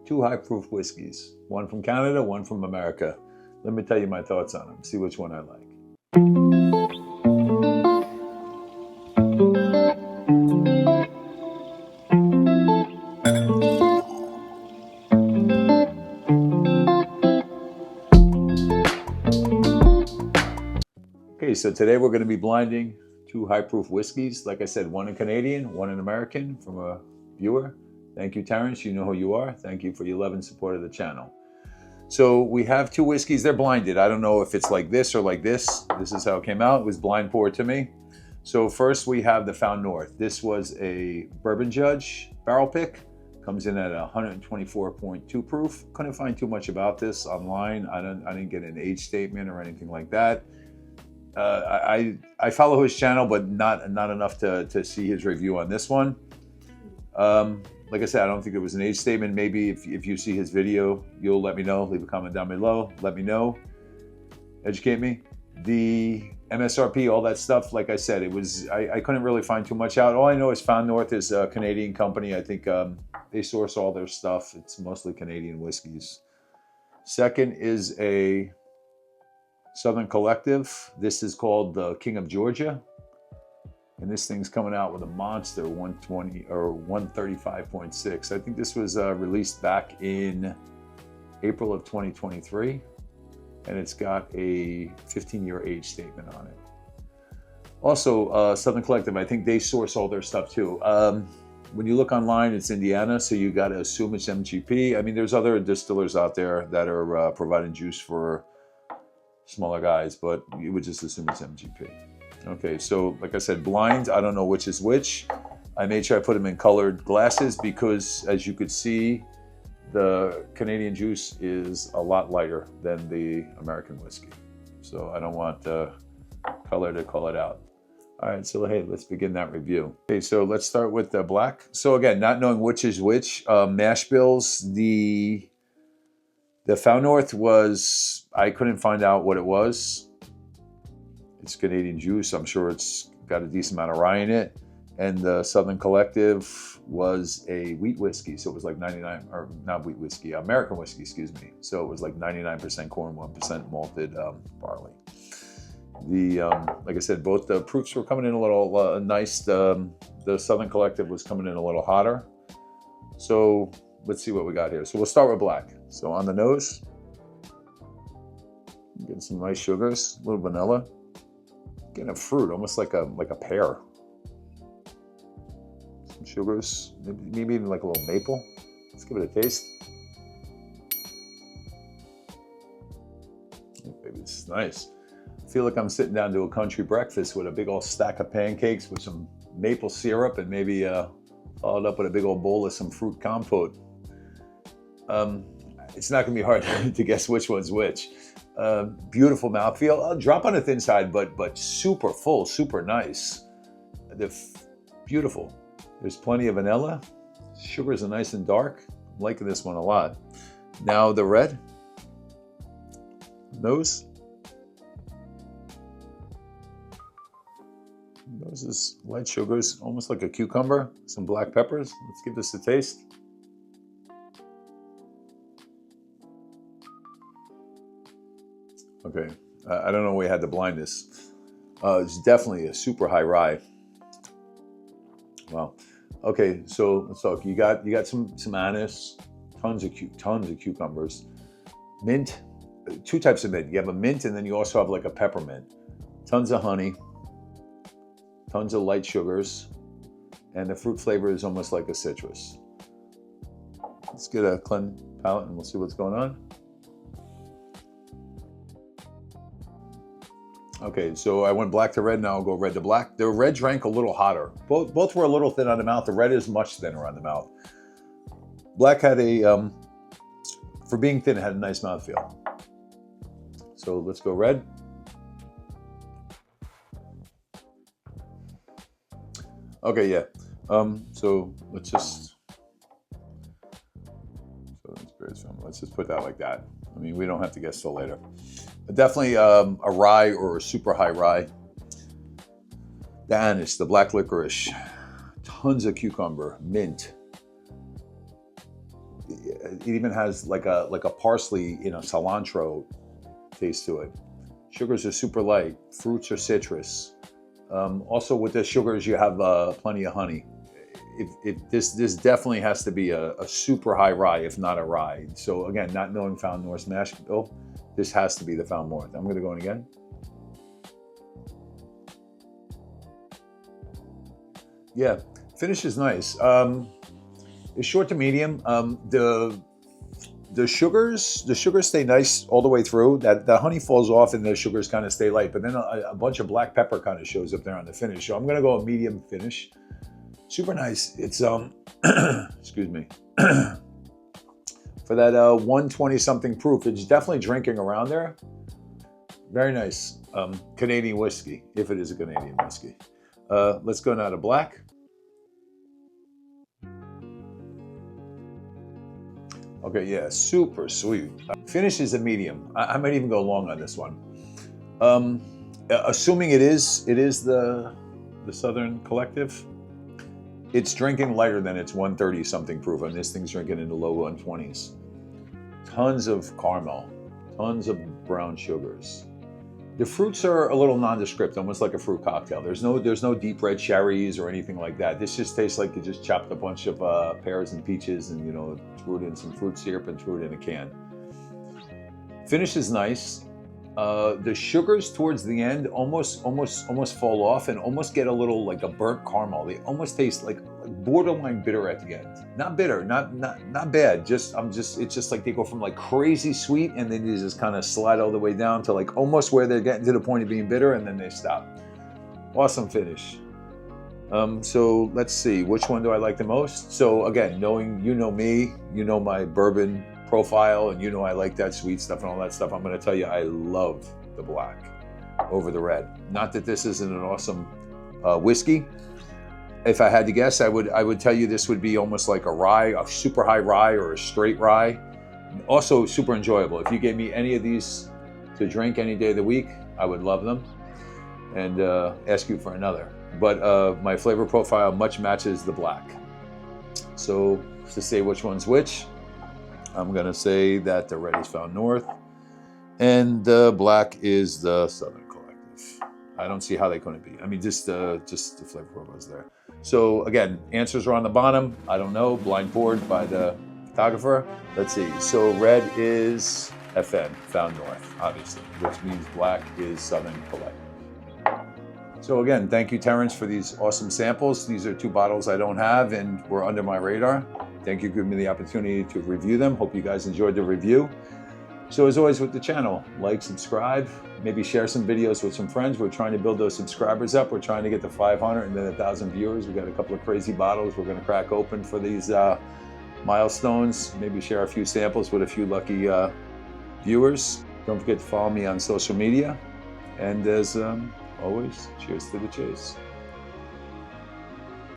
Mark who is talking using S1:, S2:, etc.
S1: two high proof whiskeys, one from Canada, one from America. Let me tell you my thoughts on them, see which one I like. Okay, so today we're going to be blinding two high proof whiskeys. Like I said, one in Canadian, one in American from a viewer. Thank you, Terrence. You know who you are. Thank you for your love and support of the channel. So we have two whiskeys. They're blinded. I don't know if it's like this or like this. This is how it came out. It was blind poured to me. So first we have the Found North. This was a Bourbon Judge barrel pick. Comes in at 124.2 proof. Couldn't find too much about this online. I didn't get an age statement or anything like that. I follow his channel, but not enough to see his review on this one. Like I said, I don't think there was an age statement. Maybe if you see his video, you'll let me know. Leave a comment down below. Let me know. Educate me. The MSRP, all that stuff, like I said, it was I couldn't really find too much out. All I know is Found North is a Canadian company. I think they source all their stuff. It's mostly Canadian whiskeys. Second is a Southern Collective. This is called the King of Georgia. And this thing's coming out with a monster 120 or 135.6. I think this was released back in April of 2023. And it's got a 15-year age statement on it. Also, Southern Collective, I think they source all their stuff too. When you look online, it's Indiana, so you got to assume it's MGP. I mean, there's other distillers out there that are providing juice for smaller guys, but you would just assume it's MGP. Okay, so like I said, blind, I don't know which is which. I made sure I put them in colored glasses because, as you could see, the Canadian juice is a lot lighter than the American whiskey. So I don't want the color to call it out. All right, so hey, let's begin that review. Okay, so let's start with the black. So again, not knowing which is which, mash bills, the Found North was, I couldn't find out what it was. It's Canadian juice. I'm sure it's got a decent amount of rye in it. And the Southern Collective was a wheat whiskey. So it was like 99, or not wheat whiskey, American whiskey, excuse me. So it was like 99% corn, 1% malted barley. Like I said, both the proofs were coming in a little nice. The Southern Collective was coming in a little hotter. So let's see what we got here. So we'll start with black. So on the nose, getting some nice sugars, a little vanilla. Getting a fruit, almost like a pear. Some sugars, maybe even like a little maple. Let's give it a taste. Maybe it's nice. I feel like I'm sitting down to a country breakfast with a big old stack of pancakes with some maple syrup and maybe followed up with a big old bowl of some fruit compote. It's not gonna be hard to guess which one's which. Beautiful mouthfeel. Drop on the thin side, but super full, super nice. Beautiful. There's plenty of vanilla. Sugars are nice and dark. I'm liking this one a lot. Now the red. Nose. Nose is light sugars, almost like a cucumber. Some black peppers. Let's give this a taste. Okay, I don't know where we had to blind this. It's definitely a super high rye. Wow. Okay, so let's talk. You got some anise, tons of cucumbers, mint. Two types of mint. You have a mint, and then you also have like a peppermint. Tons of honey, tons of light sugars, and the fruit flavor is almost like a citrus. Let's get a clean palate, and we'll see what's going on. Okay, so I went black to red, now I'll go red to black. The red drank a little hotter. Both were a little thin on the mouth. The red is much thinner on the mouth. Black had a, for being thin, it had a nice mouthfeel. So let's go red. Okay, yeah. So let's just, let's just put that like that. I mean, we don't have to guess till later. But definitely a rye or a super high rye. The anise, the black licorice, tons of cucumber, mint. It even has like a parsley, cilantro taste to it. Sugars are super light. Fruits are citrus. Also with the sugars, you have plenty of honey. If this definitely has to be a super high rye, if not a rye. So again, not knowing Found North mash bill, this has to be the Found North. I'm going to go in again. Yeah, finish is nice. It's short to medium. The sugars stay nice all the way through. That the honey falls off and the sugars kind of stay light, but then a bunch of black pepper kind of shows up there on the finish. So I'm gonna go a medium finish. Super nice. It's excuse me. For that 120 something proof, it's definitely drinking around there. Very nice. Canadian whiskey, if it is a Canadian whiskey. Let's go now to black. Okay, yeah, super sweet. Finish is a medium. I might even go long on this one. Assuming it is the Southern Collective, it's drinking lighter than its 130 something proof, and this thing's drinking in the low 120s. Tons of caramel, tons of brown sugars. The fruits are a little nondescript, almost like a fruit cocktail. There's no deep red cherries or anything like that. This just tastes like you just chopped a bunch of pears and peaches and threw it in some fruit syrup and threw it in a can. Finish is nice. The sugars towards the end almost fall off and almost get a little like a burnt caramel. They almost taste like borderline bitter at the end. Not bitter, not bad. It's just like they go from like crazy sweet and then they just kind of slide all the way down to like almost where they're getting to the point of being bitter and then they stop. Awesome finish. So let's see, which one do I like the most? So again, knowing me, my bourbon profile, and I like that sweet stuff and all that stuff, I'm going to tell you I love the black over the red. Not that this isn't an awesome whiskey. If I had to guess, I would tell you this would be almost like a rye, a super high rye or a straight rye. Also super enjoyable. If you gave me any of these to drink any day of the week, I would love them and ask you for another. But my flavor profile much matches the black. So to say which one's which, I'm gonna say that the red is Found North and the black is the Southern Collective. I don't see how they couldn't be. I mean, just the flavor profile is there. So again, answers are on the bottom. I don't know, blind poured by the photographer. Let's see. So red is FN, Found North, obviously, which means black is Southern Collective. So again, thank you, Terrence, for these awesome samples. These are 2 bottles I don't have and were under my radar. Thank you for giving me the opportunity to review them. Hope you guys enjoyed the review. So as always with the channel, like, subscribe, maybe share some videos with some friends. We're trying to build those subscribers up. We're trying to get to 500 and then 1,000 viewers. We've got a couple of crazy bottles we're gonna crack open for these milestones. Maybe share a few samples with a few lucky viewers. Don't forget to follow me on social media. And as always, cheers to the chase.